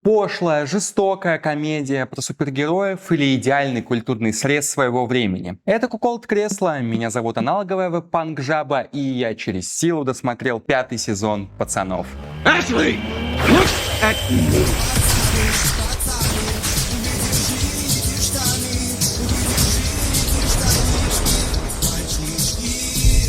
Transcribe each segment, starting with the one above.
Пошлая, жестокая комедия про супергероев или идеальный культурный срез своего времени. Это Куколд Кресло, меня зовут аналоговая веб-панк Жаба, и я через силу досмотрел 5-й сезон «Пацанов». Ashley, look at me.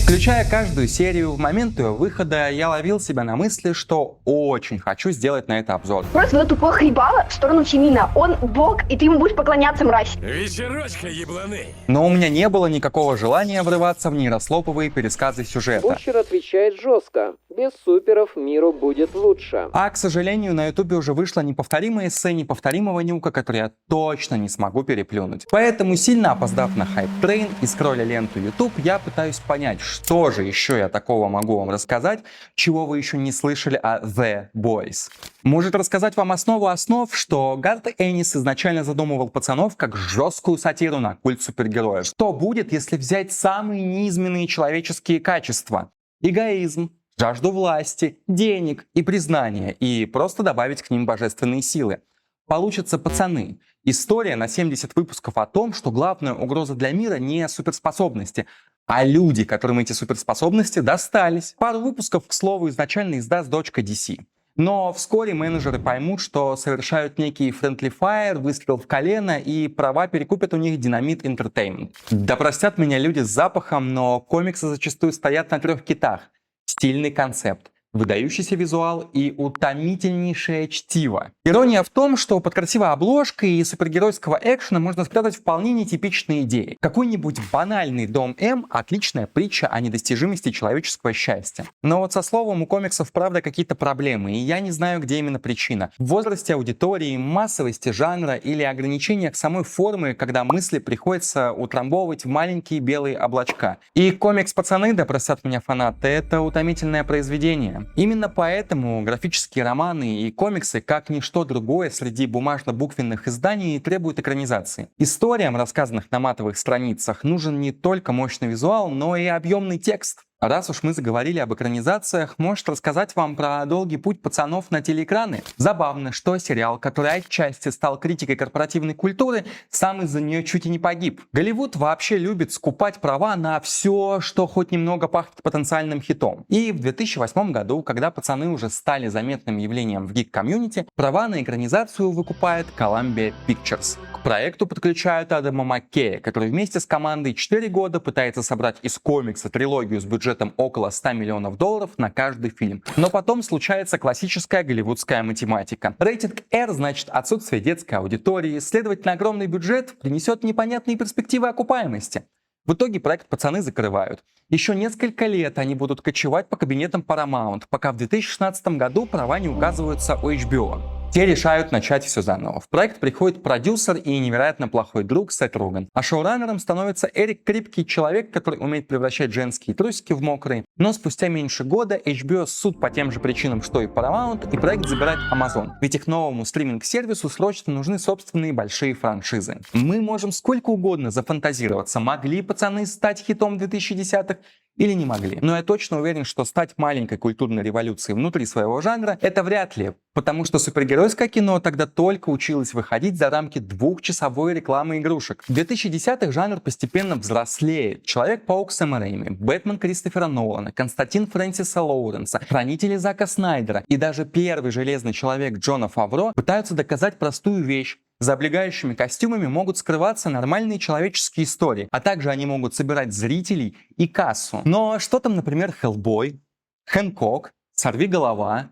Включая каждую серию, в момент ее выхода я ловил себя на мысли, что очень хочу сделать на это обзор. Просто тупое хлебало в сторону Чимина. Он бог, и ты ему будешь поклоняться, мразь. Вечерочка, ебланы. Но у меня не было никакого желания врываться в нейрослоповые пересказы сюжета. Бушер отвечает жестко. Без суперов миру будет лучше. А, к сожалению, на ютубе уже вышло неповторимое эссе неповторимого Нюка, который я точно не смогу переплюнуть. Поэтому, сильно опоздав на хайп-трейн и скролля ленту YouTube, я пытаюсь понять, что же еще я такого могу вам рассказать, чего вы еще не слышали о The Boys. Может рассказать вам основу основ, что Гарт Эннис изначально задумывал «Пацанов» как жесткую сатиру на культ супергероев. Что будет, если взять самые низменные человеческие качества? Эгоизм, жажду власти, денег и признания, и просто добавить к ним божественные силы. Получатся «Пацаны». История на 70 выпусков о том, что главная угроза для мира не суперспособности, а люди, которым эти суперспособности достались. Пару выпусков, к слову, изначально издаст дочка DC. Но вскоре менеджеры поймут, что совершают некий friendly fire, выстрел в колено, и права перекупят у них Dynamite Entertainment. Да простят меня люди с запахом, но комиксы зачастую стоят на 3 китах. Стильный концепт, выдающийся визуал и утомительнейшее чтиво. Ирония в том, что под красивой обложкой и супергеройского экшена можно спрятать вполне нетипичные идеи. Какой-нибудь банальный Дом М – отличная притча о недостижимости человеческого счастья. Но вот со словом у комиксов правда какие-то проблемы, и я не знаю, где именно причина. В возрасте аудитории, массовости жанра или ограничениях самой формы, когда мысли приходится утрамбовывать в маленькие белые облачка. И комикс «Пацаны», да простят меня фанаты, это утомительное произведение. Именно поэтому графические романы и комиксы, как ничто другое среди бумажно-буквенных изданий, требуют экранизации. Историям, рассказанных на матовых страницах, нужен не только мощный визуал, но и объемный текст. Раз уж мы заговорили об экранизациях, может рассказать вам про долгий путь «Пацанов» на телеэкраны? Забавно, что сериал, который отчасти стал критикой корпоративной культуры, сам из-за нее чуть и не погиб. Голливуд вообще любит скупать права на все, что хоть немного пахнет потенциальным хитом. И в 2008 году, когда «Пацаны» уже стали заметным явлением в гик-комьюнити, права на экранизацию выкупает Columbia Pictures. К проекту подключают Адама Маккея, который вместе с командой 4 года пытается собрать из комикса трилогию с бюджетом около $100 миллионов на каждый фильм. Но потом случается классическая голливудская математика. Рейтинг R значит отсутствие детской аудитории, следовательно, огромный бюджет принесет непонятные перспективы окупаемости. В итоге проект «Пацаны» закрывают. Еще несколько лет они будут кочевать по кабинетам Paramount, пока в 2016 году права не указываются у HBO. Те решают начать все заново. В проект приходит продюсер и невероятно плохой друг Сет Роген. А шоураннером становится Эрик Крипкий, человек, который умеет превращать женские трусики в мокрые. Но спустя меньше года HBO суд по тем же причинам, что и Paramount, и проект забирает Amazon. Ведь их новому стриминг-сервису срочно нужны собственные большие франшизы. Мы можем сколько угодно зафантазироваться. Могли «Пацаны» стать хитом 2010-х? Или не могли. Но я точно уверен, что стать маленькой культурной революцией внутри своего жанра — это вряд ли, потому что супергеройское кино тогда только училось выходить за рамки 2-часовой рекламы игрушек. В 2010-х жанр постепенно взрослеет. Человек-паук Сэма Рэйми, Бэтмен Кристофера Нолана, Константин Фрэнсиса Лоуренса, Хранители Зака Снайдера и даже первый Железный Человек Джона Фавро пытаются доказать простую вещь. За облегающими костюмами могут скрываться нормальные человеческие истории, а также они могут собирать зрителей и кассу. Но что там, например, Хеллбой, Хэнкок, Сорвиголова,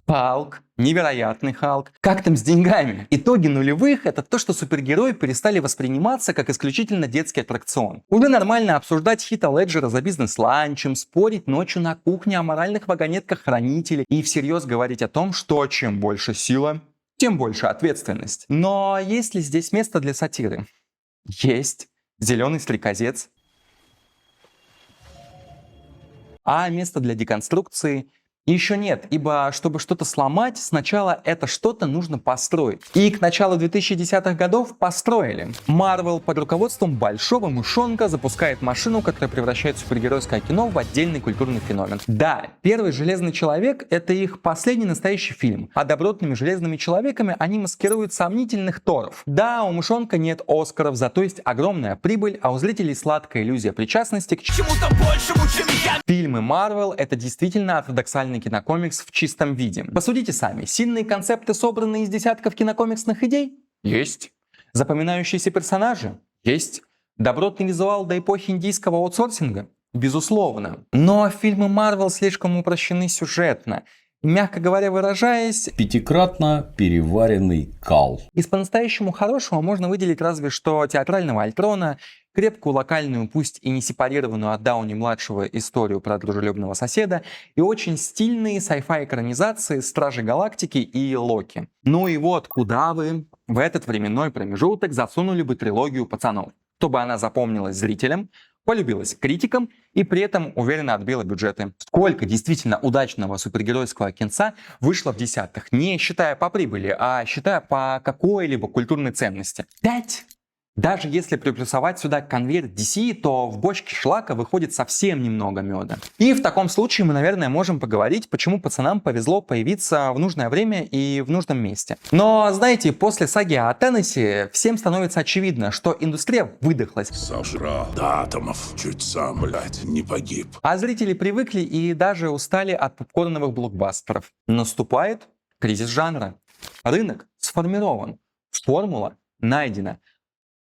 Халк, Невероятный Халк? Как там с деньгами? Итоги нулевых — это то, что супергерои перестали восприниматься как исключительно детский аттракцион. Уже нормально обсуждать Хита Леджера за бизнес-ланчем, спорить ночью на кухне о моральных вагонетках Хранителей и всерьез говорить о том, что чем больше сила, тем больше ответственность. Но есть ли здесь место для сатиры? Есть. Зеленый стрекозец. А место для деконструкции Еще нет, ибо чтобы что-то сломать, сначала это что-то нужно построить. И к началу 2010-х годов построили. Marvel под руководством большого мышонка запускает машину, которая превращает супергеройское кино в отдельный культурный феномен. Да, первый «Железный человек» — это их последний настоящий фильм, а добротными железными человеками они маскируют сомнительных Торов. Да, у мышонка нет Оскаров, зато есть огромная прибыль, а у зрителей сладкая иллюзия причастности к чему-то большему, чем я. Фильмы Marvel — это действительно ортодоксальный кинокомикс в чистом виде. Посудите сами, сильные концепты, собранные из десятков кинокомиксных идей? Есть. Запоминающиеся персонажи? Есть. Добротный визуал до эпохи индийского аутсорсинга? Безусловно. Но фильмы Marvel слишком упрощены сюжетно. Мягко говоря, выражаясь, пятикратно переваренный кал. Из по-настоящему хорошего можно выделить разве что театрального Альтрона, крепкую локальную, пусть и не сепарированную от Дауни-младшего историю про дружелюбного соседа и очень стильные sci-fi экранизации Стражи Галактики и Локи. Ну и вот куда вы в этот временной промежуток засунули бы трилогию пацанов, чтобы она запомнилась зрителям, полюбилась критикам и при этом уверенно отбила бюджеты. Сколько действительно удачного супергеройского кинца вышло в десятых, не считая по прибыли, а считая по какой-либо культурной ценности? 5? Даже если приплюсовать сюда конверт DC, то в бочке шлака выходит совсем немного меда. И в таком случае мы, наверное, можем поговорить, почему пацанам повезло появиться в нужное время и в нужном месте. Но, знаете, после саги о Теннессе всем становится очевидно, что индустрия выдохлась. Сожрал до атомов, чуть сам, блядь, не погиб. А зрители привыкли и даже устали от попкорновых блокбастеров. Наступает кризис жанра. Рынок сформирован, формула найдена.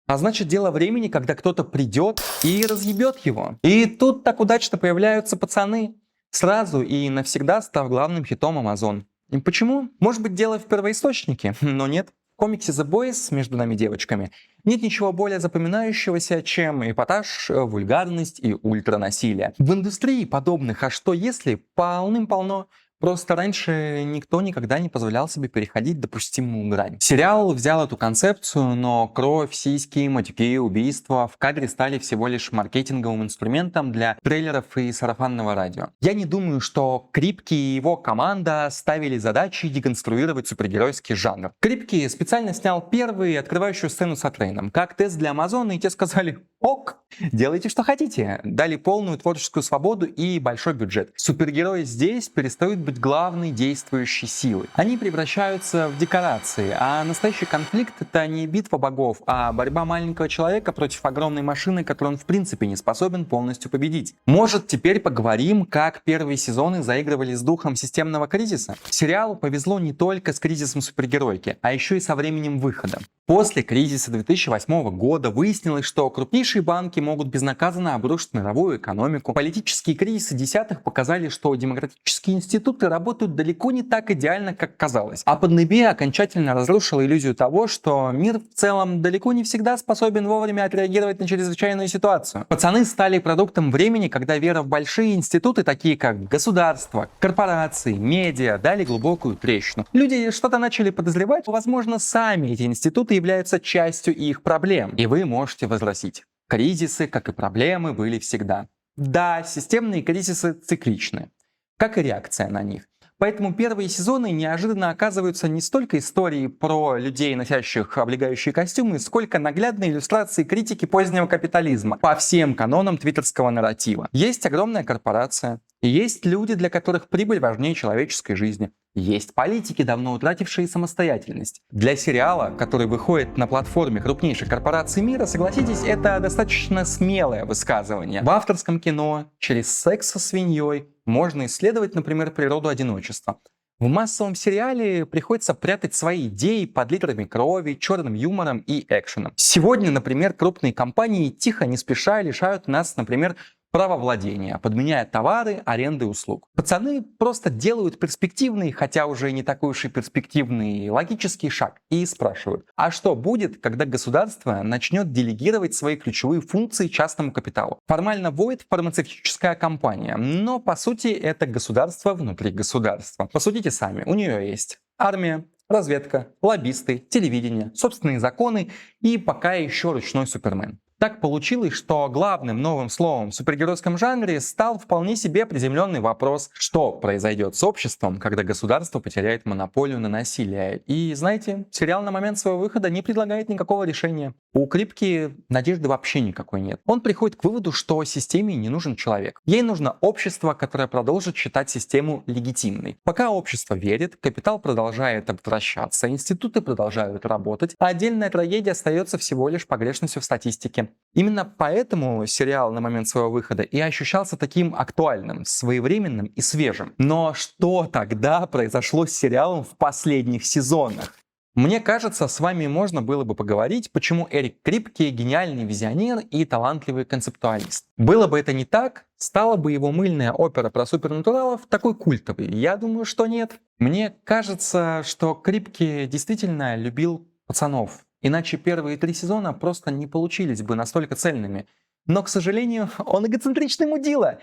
А значит, дело времени, когда кто-то придет и разъебет его. И тут так удачно появляются пацаны, сразу и навсегда став главным хитом Amazon. И почему? Может быть, дело в первоисточнике, но нет. В комиксе The Boys «Между нами девочками» нет ничего более запоминающегося, чем эпатаж, вульгарность и ультранасилие. В индустрии подобных «а что если» полным-полно. Просто раньше никто никогда не позволял себе переходить допустимую грань. Сериал взял эту концепцию, но кровь, сиськи, матюки, убийства в кадре стали всего лишь маркетинговым инструментом для трейлеров и сарафанного радио. Я не думаю, что Крипки и его команда ставили задачей деконструировать супергеройский жанр. Крипки специально снял первую открывающую сцену с Атрейном, как тест для Амазона, и те сказали: ок, делайте что хотите. Дали полную творческую свободу и большой бюджет. Супергерои здесь перестают быть главной действующей силой. Они превращаются в декорации, а настоящий конфликт — это не битва богов, а борьба маленького человека против огромной машины, которую он в принципе не способен полностью победить. Может, теперь поговорим, как первые сезоны заигрывали с духом системного кризиса? Сериалу повезло не только с кризисом супергеройки, а еще и со временем выхода. После кризиса 2008 года выяснилось, что крупнейшие банки могут безнаказанно обрушить мировую экономику. Политические кризисы десятых показали, что демократические институты работают далеко не так идеально, как казалось. А пандемия окончательно разрушила иллюзию того, что мир в целом далеко не всегда способен вовремя отреагировать на чрезвычайную ситуацию. Пацаны стали продуктом времени, когда вера в большие институты, такие как государство, корпорации, медиа, дали глубокую трещину. Люди что-то начали подозревать, возможно, сами эти институты являются частью их проблем. И вы можете возразить: кризисы, как и проблемы, были всегда. Да, системные кризисы цикличны, как и реакция на них. Поэтому первые сезоны неожиданно оказываются не столько историей про людей, носящих облегающие костюмы, сколько наглядной иллюстрации критики позднего капитализма по всем канонам твиттерского нарратива. Есть огромная корпорация, и есть люди, для которых прибыль важнее человеческой жизни. Есть политики, давно утратившие самостоятельность. Для сериала, который выходит на платформе крупнейших корпораций мира, согласитесь, это достаточно смелое высказывание. В авторском кино через секс со свиньей можно исследовать, например, природу одиночества. В массовом сериале приходится прятать свои идеи под литрами крови, черным юмором и экшеном. Сегодня, например, крупные компании тихо, не спеша лишают нас, например, правовладения, подменяя товары, аренды услуг. Пацаны просто делают перспективный, хотя уже не такой уж и перспективный, логический шаг и спрашивают: а что будет, когда государство начнет делегировать свои ключевые функции частному капиталу? Формально воет фармацевтическая компания, но по сути это государство внутри государства. Посудите сами, у нее есть армия, разведка, лоббисты, телевидение, собственные законы и пока еще ручной Супермен. Так получилось, что главным новым словом в супергеройском жанре стал вполне себе приземленный вопрос, что произойдет с обществом, когда государство потеряет монополию на насилие. И знаете, сериал на момент своего выхода не предлагает никакого решения. У Крипки надежды вообще никакой нет. Он приходит к выводу, что системе не нужен человек. Ей нужно общество, которое продолжит считать систему легитимной. Пока общество верит, капитал продолжает обращаться, институты продолжают работать, а отдельная трагедия остается всего лишь погрешностью в статистике. Именно поэтому сериал на момент своего выхода и ощущался таким актуальным, своевременным и свежим. Но что тогда произошло с сериалом в последних сезонах? Мне кажется, с вами можно было бы поговорить, почему Эрик Крипке гениальный визионер и талантливый концептуалист. Было бы это не так, стала бы его мыльная опера про супернатуралов такой культовой? Я думаю, что нет. Мне кажется, что Крипке действительно любил пацанов. Иначе первые 3 сезона просто не получились бы настолько цельными. Но, к сожалению, он эгоцентричный мудила.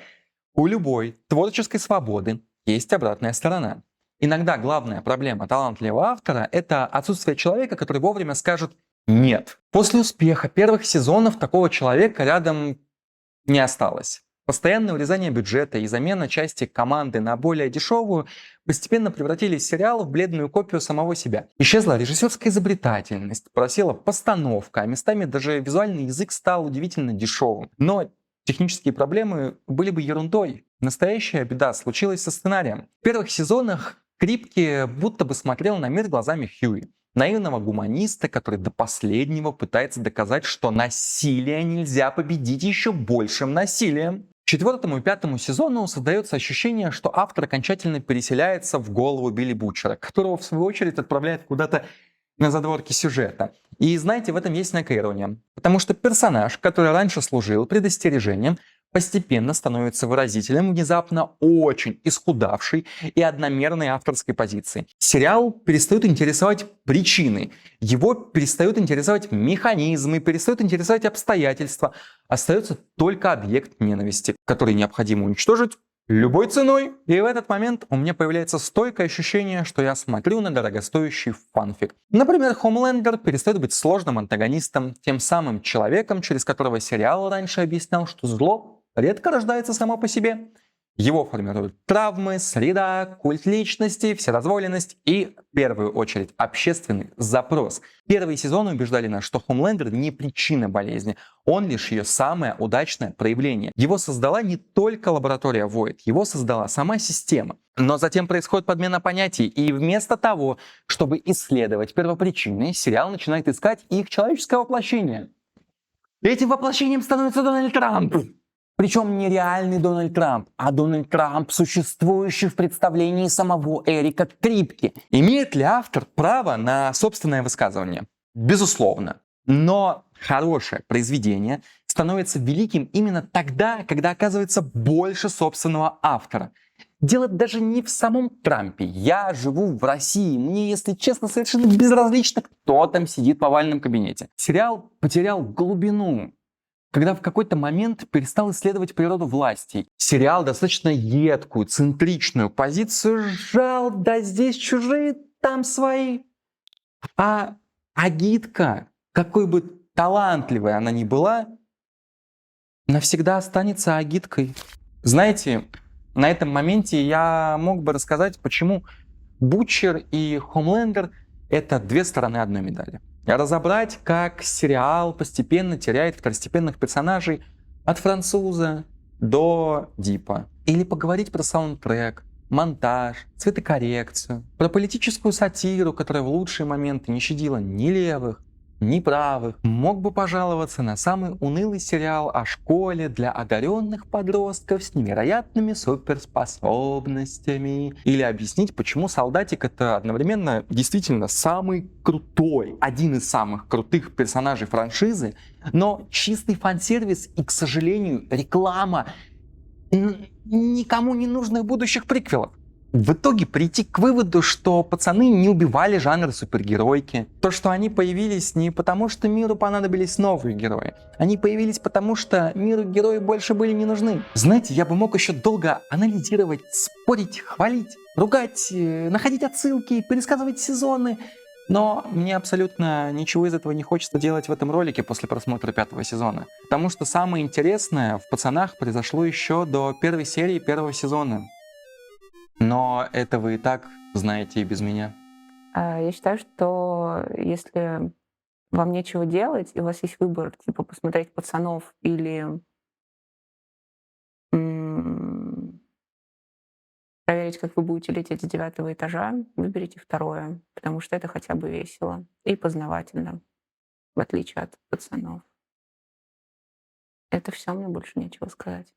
У любой творческой свободы есть обратная сторона. Иногда главная проблема талантливого автора — это отсутствие человека, который вовремя скажет «нет». После успеха первых сезонов такого человека рядом не осталось. Постоянное урезание бюджета и замена части команды на более дешевую постепенно превратили сериал в бледную копию самого себя. Исчезла режиссерская изобретательность, просела постановка, а местами даже визуальный язык стал удивительно дешевым. Но технические проблемы были бы ерундой. Настоящая беда случилась со сценарием. В первых сезонах Крипке будто бы смотрел на мир глазами Хьюи. Наивного гуманиста, который до последнего пытается доказать, что насилие нельзя победить еще большим насилием. К 4 и 5 сезону создается ощущение, что автор окончательно переселяется в голову Билли Бутчера, которого в свою очередь отправляет куда-то на задворки сюжета. И знаете, в этом есть некая ирония. Потому что персонаж, который раньше служил предостережением, постепенно становится выразителем внезапно очень исхудавшей и одномерной авторской позиции. Сериал перестает интересовать причины, его перестают интересовать механизмы, перестают интересовать обстоятельства. Остается только объект ненависти, который необходимо уничтожить любой ценой. И в этот момент у меня появляется стойкое ощущение, что я смотрю на дорогостоящий фанфик. Например, Хомлендер перестает быть сложным антагонистом, тем самым человеком, через которого сериал раньше объяснял, что зло редко рождается само по себе. Его формируют травмы, среда, культ личности, вседозволенность и, в первую очередь, общественный запрос. Первые сезоны убеждали нас, что Хомлендер не причина болезни, он лишь ее самое удачное проявление. Его создала не только лаборатория Void, его создала сама система. Но затем происходит подмена понятий, и вместо того, чтобы исследовать первопричины, сериал начинает искать их человеческое воплощение. Этим воплощением становится Дональд Трамп. Причем не реальный Дональд Трамп, а Дональд Трамп, существующий в представлении самого Эрика Крипке. Имеет ли автор право на собственное высказывание? Безусловно. Но хорошее произведение становится великим именно тогда, когда оказывается больше собственного автора. Дело даже не в самом Трампе. Я живу в России. Мне, если честно, совершенно безразлично, кто там сидит в овальном кабинете. Сериал потерял глубину, когда в какой-то момент перестал исследовать природу власти. Сериал достаточно едкую, центричную позицию сжал, да здесь чужие, там свои. А агитка, какой бы талантливой она ни была, навсегда останется агиткой. Знаете, на этом моменте я мог бы рассказать, почему Бутчер и Хомлендер — это 2 стороны одной медали. Разобрать, как сериал постепенно теряет второстепенных персонажей от француза до Дипа. Или поговорить про саундтрек, монтаж, цветокоррекцию, про политическую сатиру, которая в лучшие моменты не щадила ни левых, ни правых. Мог бы пожаловаться на самый унылый сериал о школе для одаренных подростков с невероятными суперспособностями. Или объяснить, почему Солдатик — это одновременно действительно самый крутой, один из самых крутых персонажей франшизы, но чистый фан-сервис и, к сожалению, реклама никому не нужных будущих приквелов. В итоге прийти к выводу, что пацаны не убивали жанр супергеройки. То, что они появились не потому, что миру понадобились новые герои. Они появились потому, что миру герои больше были не нужны. Знаете, я бы мог еще долго анализировать, спорить, хвалить, ругать, находить отсылки, пересказывать сезоны. Но мне абсолютно ничего из этого не хочется делать в этом ролике после просмотра 5-го сезона. Потому что самое интересное в «Пацанах» произошло еще до 1-й серии 1-го сезона. Но это вы и так знаете и без меня. Я считаю, что если вам нечего делать, и у вас есть выбор, типа, посмотреть «Пацанов» или проверить, как вы будете лететь с 9-го этажа, выберите второе, потому что это хотя бы весело и познавательно, в отличие от «Пацанов». Это все, мне больше нечего сказать.